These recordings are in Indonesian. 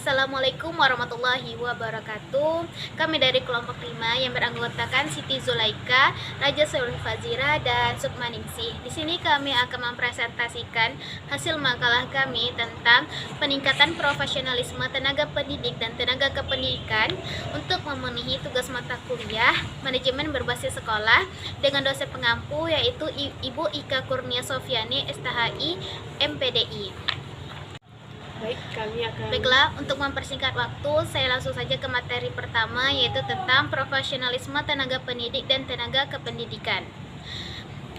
Assalamualaikum warahmatullahi wabarakatuh. Kami dari kelompok 5 yang beranggotakan Siti Zulaika, Raja Sulul Fazira, dan Sukmaningsih. Di sini kami akan mempresentasikan hasil makalah kami tentang peningkatan profesionalisme tenaga pendidik dan tenaga kependidikan untuk memenuhi tugas mata kuliah manajemen berbasis sekolah dengan dosen pengampu yaitu Ibu Ika Kurnia Sofiani, STHI, MPDI. Baiklah, untuk mempersingkat waktu, saya langsung saja ke materi pertama, yaitu tentang profesionalisme tenaga pendidik dan tenaga kependidikan.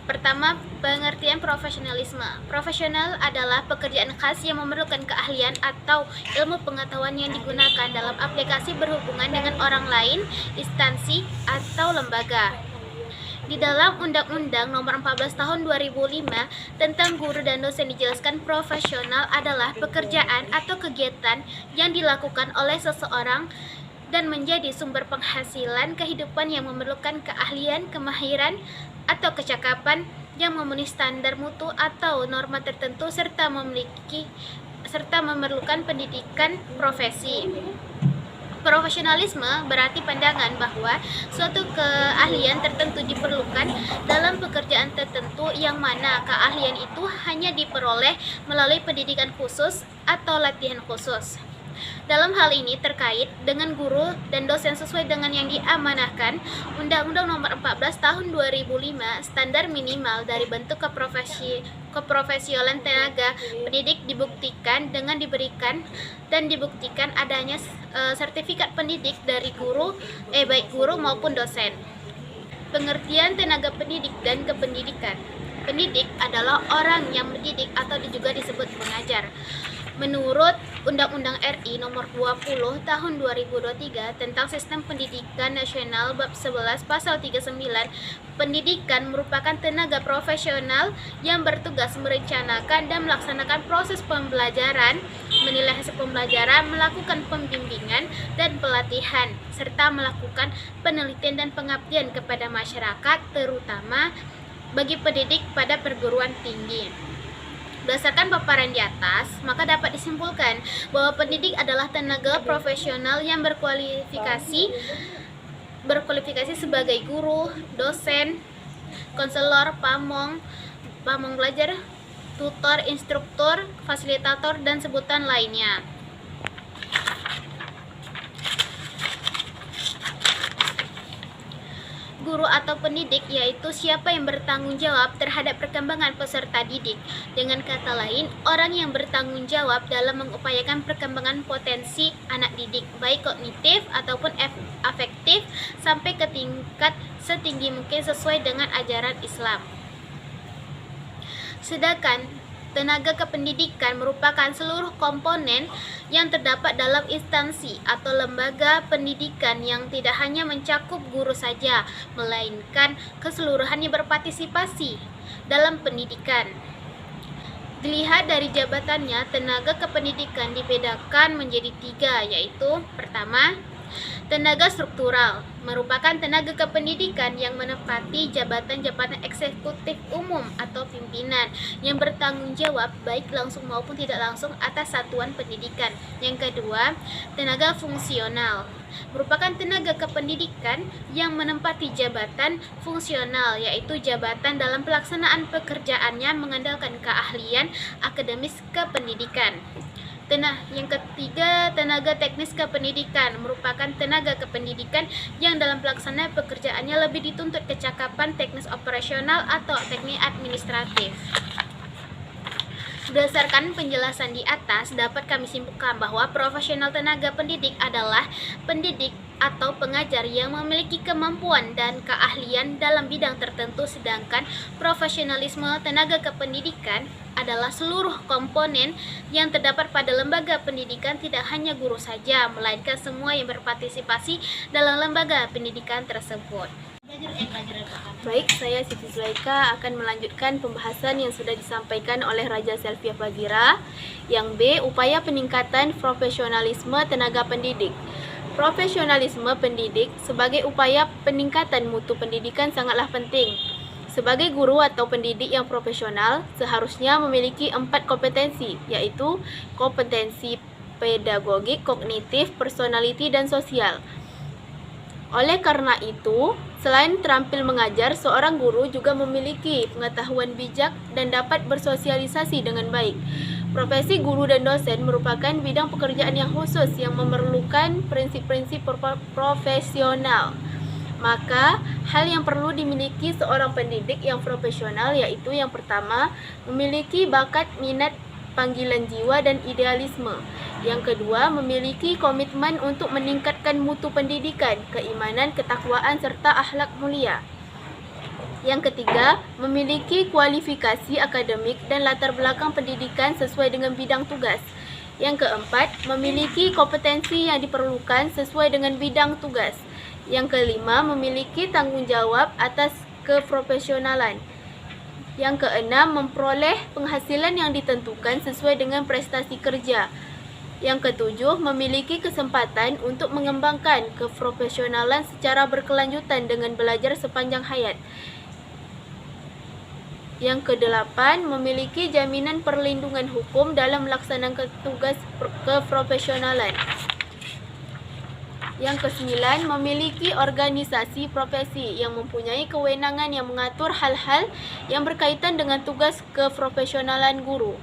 Pertama, pengertian profesionalisme. Profesional adalah pekerjaan khas yang memerlukan keahlian atau ilmu pengetahuan yang digunakan dalam aplikasi berhubungan dengan orang lain, instansi, atau lembaga. Di dalam Undang-Undang Nomor 14 Tahun 2005 tentang guru dan dosen dijelaskan profesional adalah pekerjaan atau kegiatan yang dilakukan oleh seseorang dan menjadi sumber penghasilan kehidupan yang memerlukan keahlian, kemahiran, atau kecakapan yang memenuhi standar mutu atau norma tertentu serta memerlukan pendidikan profesi. Profesionalisme berarti pandangan bahwa suatu keahlian tertentu diperlukan dalam pekerjaan tertentu yang mana keahlian itu hanya diperoleh melalui pendidikan khusus atau latihan khusus. Dalam hal ini terkait dengan guru dan dosen sesuai dengan yang diamanahkan Undang-Undang Nomor 14 Tahun 2005, standar minimal dari bentuk keprofesionalan tenaga pendidik dibuktikan dengan dibuktikan adanya sertifikat pendidik dari baik guru maupun dosen. Pengertian tenaga pendidik dan kependidikan. Pendidik adalah orang yang mendidik atau juga disebut pengajar. Menurut Undang-Undang RI Nomor 20 Tahun 2023 tentang Sistem Pendidikan Nasional Bab 11 Pasal 39, pendidikan merupakan tenaga profesional yang bertugas merencanakan dan melaksanakan proses pembelajaran, menilai hasil pembelajaran, melakukan pembimbingan dan pelatihan, serta melakukan penelitian dan pengabdian kepada masyarakat, terutama bagi pendidik pada perguruan tinggi. Berdasarkan paparan di atas, maka dapat disimpulkan bahwa pendidik adalah tenaga profesional yang berkualifikasi sebagai guru, dosen, konselor, pamong belajar, tutor, instruktur, fasilitator, dan sebutan lainnya. Guru atau pendidik yaitu siapa yang bertanggung jawab terhadap perkembangan peserta didik. Dengan kata lain, orang yang bertanggung jawab dalam mengupayakan perkembangan potensi anak didik, baik kognitif ataupun afektif, sampai ke tingkat setinggi mungkin sesuai dengan ajaran Islam. Sedangkan tenaga kependidikan merupakan seluruh komponen yang terdapat dalam instansi atau lembaga pendidikan yang tidak hanya mencakup guru saja, melainkan keseluruhannya berpartisipasi dalam pendidikan. Dilihat dari jabatannya, tenaga kependidikan dibedakan menjadi 3, yaitu pertama, tenaga struktural merupakan tenaga kependidikan yang menempati jabatan-jabatan eksekutif umum atau pimpinan yang bertanggung jawab baik langsung maupun tidak langsung atas satuan pendidikan. Yang kedua, tenaga fungsional merupakan tenaga kependidikan yang menempati jabatan fungsional, yaitu jabatan dalam pelaksanaan pekerjaannya mengandalkan keahlian akademis kependidikan. Yang ketiga, tenaga teknis kependidikan merupakan tenaga kependidikan yang dalam pelaksanaan pekerjaannya lebih dituntut kecakapan teknis operasional atau teknik administratif. Berdasarkan penjelasan di atas, dapat kami simpulkan bahwa profesional tenaga pendidik adalah pendidik atau pengajar yang memiliki kemampuan dan keahlian dalam bidang tertentu, sedangkan profesionalisme tenaga kependidikan adalah seluruh komponen yang terdapat pada lembaga pendidikan, tidak hanya guru saja, melainkan semua yang berpartisipasi dalam lembaga pendidikan tersebut. Baik, saya Siti Zulaika akan melanjutkan pembahasan yang sudah disampaikan oleh Raja Selvia Fazira. Yang B, upaya peningkatan profesionalisme tenaga pendidik. Profesionalisme pendidik sebagai upaya peningkatan mutu pendidikan sangatlah penting. Sebagai guru atau pendidik yang profesional, seharusnya memiliki 4 kompetensi, yaitu kompetensi pedagogik, kognitif, personality, dan sosial. Oleh karena itu, selain terampil mengajar, seorang guru juga memiliki pengetahuan bijak dan dapat bersosialisasi dengan baik. Profesi guru dan dosen merupakan bidang pekerjaan yang khusus yang memerlukan prinsip-prinsip profesional. Maka, hal yang perlu dimiliki seorang pendidik yang profesional yaitu yang pertama, memiliki bakat, minat, panggilan jiwa, dan idealisme. Yang kedua, memiliki komitmen untuk meningkatkan mutu pendidikan, keimanan, ketakwaan, serta akhlak mulia. Yang ketiga, memiliki kualifikasi akademik dan latar belakang pendidikan sesuai dengan bidang tugas. Yang keempat, memiliki kompetensi yang diperlukan sesuai dengan bidang tugas. Yang kelima, memiliki tanggung jawab atas keprofesionalan. Yang keenam, memperoleh penghasilan yang ditentukan sesuai dengan prestasi kerja. Yang ketujuh, memiliki kesempatan untuk mengembangkan keprofesionalan secara berkelanjutan dengan belajar sepanjang hayat. Yang kedelapan, memiliki jaminan perlindungan hukum dalam melaksanakan tugas keprofesionalan. Yang kesembilan, memiliki organisasi profesi yang mempunyai kewenangan yang mengatur hal-hal yang berkaitan dengan tugas keprofesionalan guru.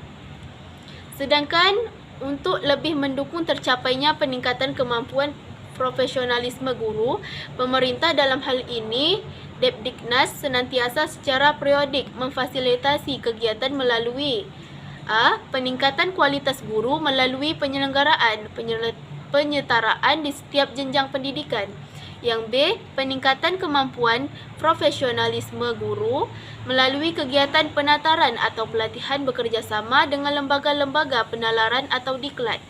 Sedangkan untuk lebih mendukung tercapainya peningkatan kemampuan profesionalisme guru, pemerintah dalam hal ini Depdiknas senantiasa secara periodik memfasilitasi kegiatan melalui A. Peningkatan kualitas guru melalui penyelenggaraan penyetaraan di setiap jenjang pendidikan. Yang B. Peningkatan kemampuan profesionalisme guru melalui kegiatan penataran atau pelatihan bekerjasama dengan lembaga-lembaga penalaran atau diklat.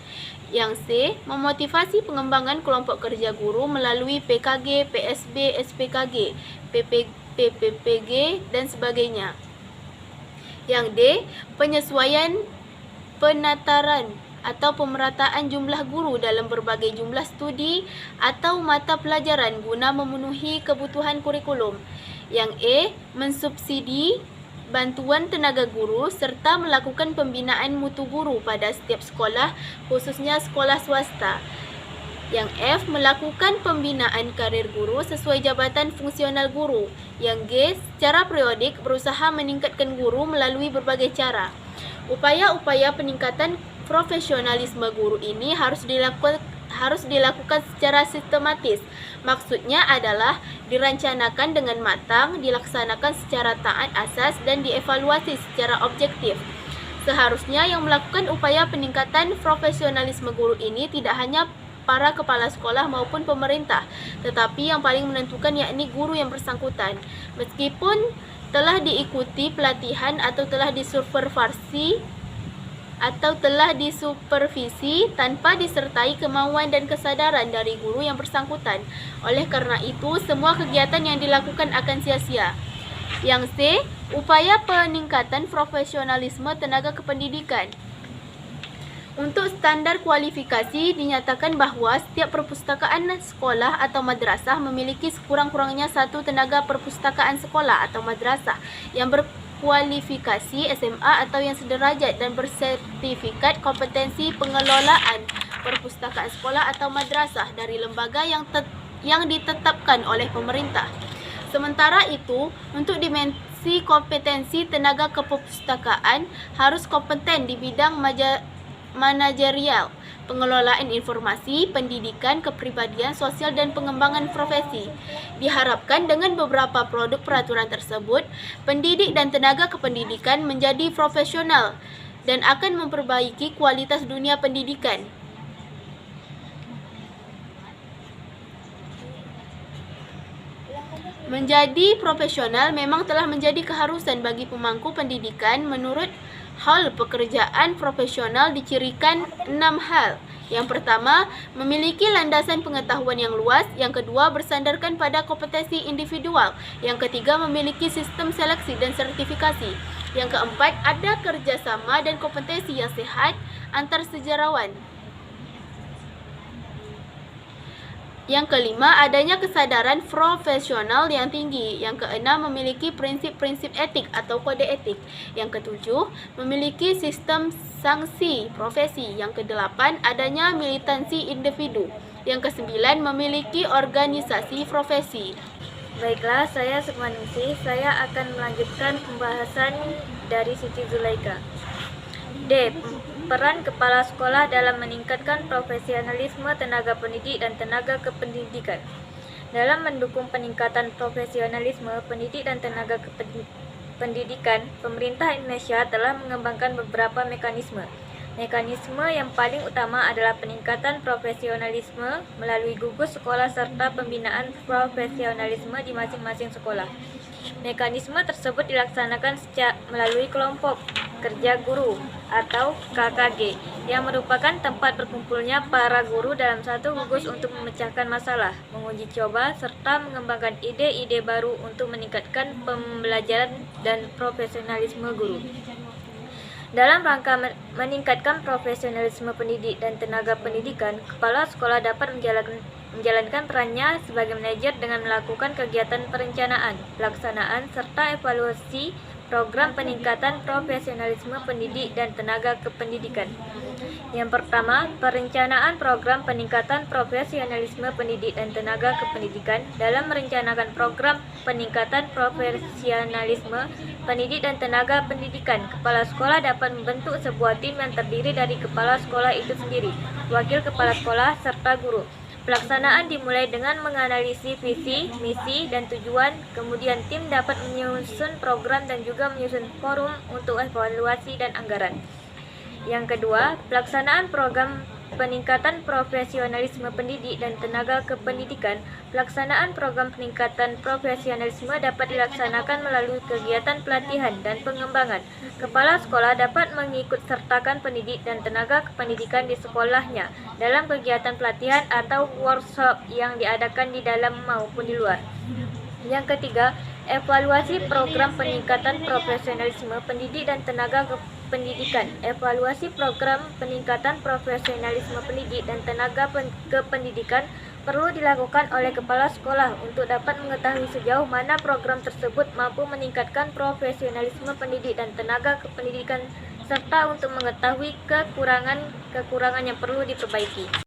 Yang C. Memotivasi pengembangan kelompok kerja guru melalui PKG, PSB, SPKG, PPPG, dan sebagainya. Yang D. Penyesuaian penataran atau pemerataan jumlah guru dalam berbagai jumlah studi atau mata pelajaran guna memenuhi kebutuhan kurikulum. Yang E. Mensubsidi bantuan tenaga guru serta melakukan pembinaan mutu guru pada setiap sekolah, khususnya sekolah swasta. Yang F. Melakukan pembinaan karir guru sesuai jabatan fungsional guru. Yang G. Secara periodik berusaha meningkatkan guru melalui berbagai cara. Upaya-upaya peningkatan profesionalisme guru ini harus dilakukan secara sistematis. Maksudnya adalah dirancanakan dengan matang, dilaksanakan secara taat asas, dan dievaluasi secara objektif. Seharusnya yang melakukan upaya peningkatan profesionalisme guru ini tidak hanya para kepala sekolah maupun pemerintah, tetapi yang paling menentukan yakni guru yang bersangkutan. Meskipun telah diikuti pelatihan atau telah disupervisi tanpa disertai kemauan dan kesadaran dari guru yang bersangkutan. Oleh karena itu, semua kegiatan yang dilakukan akan sia-sia. Yang C. Upaya peningkatan profesionalisme tenaga kependidikan. Untuk standar kualifikasi dinyatakan bahwa setiap perpustakaan sekolah atau madrasah memiliki sekurang-kurangnya satu tenaga perpustakaan sekolah atau madrasah yang berkualifikasi SMA atau yang sederajat dan bersertifikat kompetensi pengelolaan perpustakaan sekolah atau madrasah dari lembaga yang ditetapkan oleh pemerintah. Sementara itu, untuk dimensi kompetensi tenaga keperpustakaan harus kompeten di bidang manajerial, pengelolaan informasi, pendidikan, kepribadian, sosial, dan pengembangan profesi. Diharapkan dengan beberapa produk peraturan tersebut, pendidik dan tenaga kependidikan menjadi profesional dan akan memperbaiki kualitas dunia pendidikan. Menjadi profesional memang telah menjadi keharusan bagi pemangku pendidikan. Menurut hal pekerjaan profesional dicirikan 6 hal. Yang pertama, memiliki landasan pengetahuan yang luas. Yang kedua, bersandarkan pada kompetensi individual. Yang ketiga, memiliki sistem seleksi dan sertifikasi. Yang keempat, ada kerjasama dan kompetensi yang sehat antar sejarawan. Yang kelima, adanya kesadaran profesional yang tinggi. Yang keenam, memiliki prinsip-prinsip etik atau kode etik. Yang ketujuh, memiliki sistem sanksi profesi. Yang kedelapan, adanya militansi individu. Yang kesembilan, memiliki organisasi profesi. Baiklah, saya Sukmaningsih. Saya akan melanjutkan pembahasan dari Siti Zulaika. D. Peran kepala sekolah dalam meningkatkan profesionalisme tenaga pendidik dan tenaga kependidikan. Dalam mendukung peningkatan profesionalisme pendidik dan tenaga kependidikan, pemerintah Indonesia telah mengembangkan beberapa mekanisme. Mekanisme yang paling utama adalah peningkatan profesionalisme melalui gugus sekolah serta pembinaan profesionalisme di masing-masing sekolah. Mekanisme tersebut dilaksanakan melalui kelompok kerja guru atau KKG yang merupakan tempat berkumpulnya para guru dalam satu gugus untuk memecahkan masalah, menguji coba, serta mengembangkan ide-ide baru untuk meningkatkan pembelajaran dan profesionalisme guru. Dalam rangka meningkatkan profesionalisme pendidik dan tenaga pendidikan, kepala sekolah dapat menjalankan perannya sebagai manajer dengan melakukan kegiatan perencanaan, pelaksanaan, serta evaluasi program peningkatan profesionalisme pendidik dan tenaga kependidikan. Yang pertama, perencanaan program peningkatan profesionalisme pendidik dan tenaga kependidikan. Dalam merencanakan program peningkatan profesionalisme pendidik dan tenaga pendidikan, kepala sekolah dapat membentuk sebuah tim yang terdiri dari kepala sekolah itu sendiri, wakil kepala sekolah, serta guru. Pelaksanaan dimulai dengan menganalisis visi, misi, dan tujuan, kemudian tim dapat menyusun program dan juga menyusun forum untuk evaluasi dan anggaran. Yang kedua, pelaksanaan program peningkatan profesionalisme pendidik dan tenaga kependidikan. Pelaksanaan program peningkatan profesionalisme dapat dilaksanakan melalui kegiatan pelatihan dan pengembangan. Kepala sekolah dapat mengikut sertakan pendidik dan tenaga kependidikan di sekolahnya dalam kegiatan pelatihan atau workshop yang diadakan di dalam maupun di luar. Yang ketiga, evaluasi program peningkatan profesionalisme pendidik dan tenaga pendidikan. Evaluasi program peningkatan profesionalisme pendidik dan tenaga kependidikan perlu dilakukan oleh kepala sekolah untuk dapat mengetahui sejauh mana program tersebut mampu meningkatkan profesionalisme pendidik dan tenaga kependidikan serta untuk mengetahui kekurangan yang perlu diperbaiki.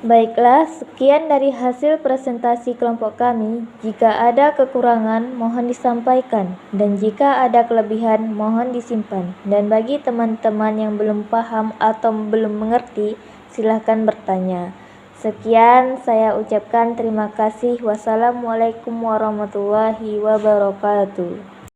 Baiklah, sekian dari hasil presentasi kelompok kami. Jika ada kekurangan, mohon disampaikan. Dan jika ada kelebihan, mohon disimpan. Dan bagi teman-teman yang belum paham atau belum mengerti, silakan bertanya. Sekian, saya ucapkan terima kasih. Wassalamualaikum warahmatullahi wabarakatuh.